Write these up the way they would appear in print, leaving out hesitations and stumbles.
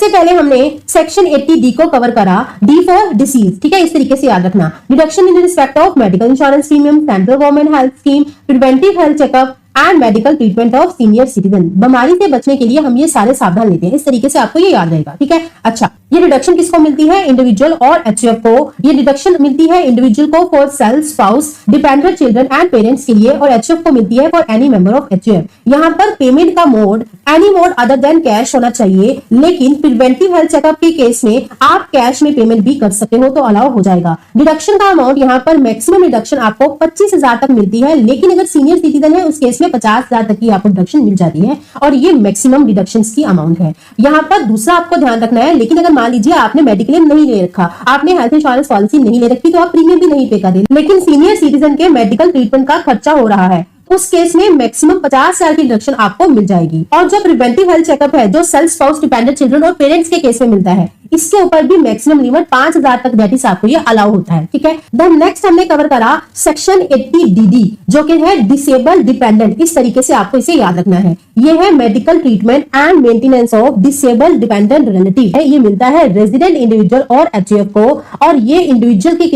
पहले हमने section 80D को कवर करा, डी फॉर डिसीज, ठीक है, इस तरीके से याद रखना। Deduction in respect of medical insurance premium, central government health scheme, preventive health checkup and medical treatment of senior citizen. बीमारी से बचने के लिए हम ये सारे सावधान लेते हैं, इस तरीके से आपको ये याद रहेगा, ठीक है। अच्छा, ये डिडक्शन किसको मिलती है? इंडिविजुअल और एचयूएफ को। ये डिडक्शन मिलती है इंडिविजुअल को for self, spouse, dependent children and parents के लिए, और एचयूएफ को मिलती है for any member of HUF. यहाँ पर पेमेंट का mode any mode other than cash होना चाहिए, लेकिन प्रिवेंटिव हेल्थ चेकअप के केस में आप कैश में पेमेंट भी कर सकते हो तो अलाउ हो जाएगा। डिडक्शन का अमाउंट यहाँ पर मैक्सिमम डिडक्शन आपको 25,000 तक मिलती है, लेकिन अगर सीनियर सिटीजन है उस केस में 50,000 तक की आपको डिडक्शन मिल जाती है, और ये मैक्सिमम डिडक्शन की अमाउंट है। यहाँ पर दूसरा आपको ध्यान रखना है, लेकिन अगर मान लीजिए आपने मेडिक्लेम नहीं ले रखा, आपने हेल्थ इंश्योरेंस पॉलिसी नहीं ले रखी, तो आप प्रीमियम भी नहीं पे करें, लेकिन सीनियर सिटीजन के मेडिकल ट्रीटमेंट का खर्चा हो रहा है, उस केस में मैक्सिमम 50,000 की डिडक्शन आपको मिल जाएगी। और जो प्रिवेंटिव हेल्थ चेकअप है, जो सेल्फ, स्पाउस, डिपेंडेंट चिल्ड्रन और पेरेंट्स के केस में मिलता है, इसके ऊपर भी मैक्सिमम लिमिट 5,000 तक दैट इज आपको ये अलाउ होता है, ठीक है। देन नेक्स्ट हमने कवर करा सेक्शन 80DD, जो कि है डिसेबल डिपेंडेंट। इस तरीके से आपको इसे याद रखना है। ये है medical treatment and maintenance of disable dependent relative है। ये मिलता है रेजिडेंट इंडिविजुअल और एचयूएफ को, और ये इंडिविजुअल के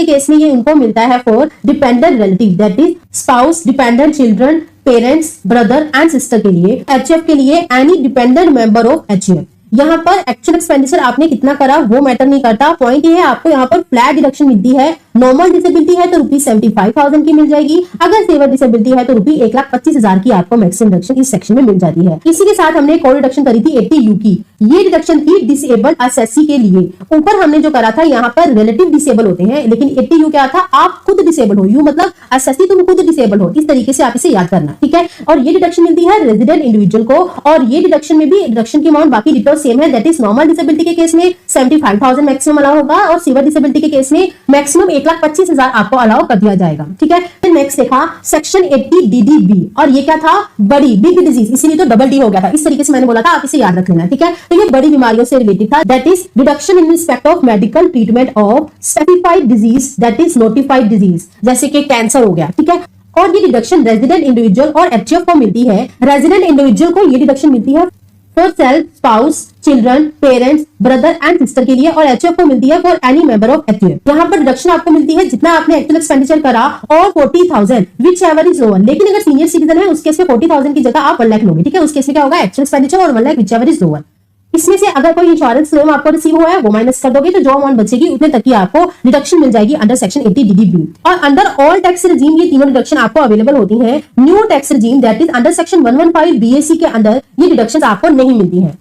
केस में ये उनको मिलता है for dependent relative, that is spouse, dependent children, parents, brother and sister के लिए। एचयूएफ के लिए any dependent member of HUF. यहाँ पर एक्चुअल एक्सपेंडिचर आपने कितना करा वो मैटर नहीं करता, पॉइंट ये है आपको यहाँ पर फ्लैट डिडक्शन मिलती है। नॉर्मल डिसेबिलिटी है तो ₹75,000 की मिल जाएगी, अगर सेवर डिसेबिलिटी है तो ₹1,25,000 की आपको मैक्सिमम डिडक्शन इस सेक्शन में मिल जाती है। इसी के साथ हमने एक और डिडक्शन करी थी 80U की। ये डिडक्शन थी डिसेबल्ड असेसी के लिए। ऊपर हमने जो करा था यहाँ पर रिलेटिव डिसेबल होते हैं, लेकिन 80U क्या था? आप खुद डिसेबल हो, यू मतलब असेसी तुम खुद डिसेबल हो, इस तरीके से आप इसे याद करना, ठीक है। और ये डिडक्शन मिलती है रेजिडेंट इंडिविजुअल को, और ये डिडक्शन में भी डिडक्शन की अमाउंट बाकी डिटेल सेम है, दैट इज नॉर्मल डिसेबिलिटी के केस में 75,000 मैक्सिमम अलाउ होगा, और सिवियर डिसेबिलिटी के केस में मैक्सिमम 1,25,000 आपको अलाउ कर दिया जाएगा, ठीक है। फिर नेक्स्ट देखा सेक्शन 80DDB, और ये क्या था? बड़ी, बिग डिजीज, इसीलिए तो डबल डी हो गया था, इस तरीके से मैंने बोला था, आप इसे याद रख लेना, ठीक है। तो ये बड़ी बीमारियों से रिलेटेड था, that is deduction in respect of medical treatment of specified disease, that is notified disease, जैसे कि कैंसर हो गया, ठीक है। और ये डिडक्शन रेजिडेंट इंडिविजुअल और एचयूएफ को मिलती है। रेजिडेंट इंडिविजुअल को ये डिडक्शन मिलती है for self, spouse, children, parents, brother and sister के लिए, और एचयूएफ को मिलती है for any member of HUF. यहाँ पर डिडक्शन आपको मिलती है जितना आपने एक्चुअल एक्सपेंडिचर करा, और 40,000 विच एवर इज लोअर। लेकिन अगर सीनियर सिटीजन है उस केस में 40,000 की जगह आप 1 लाख लोगे, ठीक है। उस केस में क्या होगा? एक्चुअल एक्सपेंडिचर और 1 lakh which ever is lower. इसमें से अगर कोई इंश्योरेंस क्लेम आपको रिसीव हुआ है वो माइनस कर दोगे, तो जो अमाउंट बचेगी उतने तक की आपको डिडक्शन मिल जाएगी अंडर सेक्शन 80DDB। और अंडर ऑल टैक्स रिजीम ये तीनों डिडक्शन आपको अवेलेबल होती हैं। New tax regime that is under section 115 BAC के अंदर ये डिडक्शन आपको नहीं मिलती है।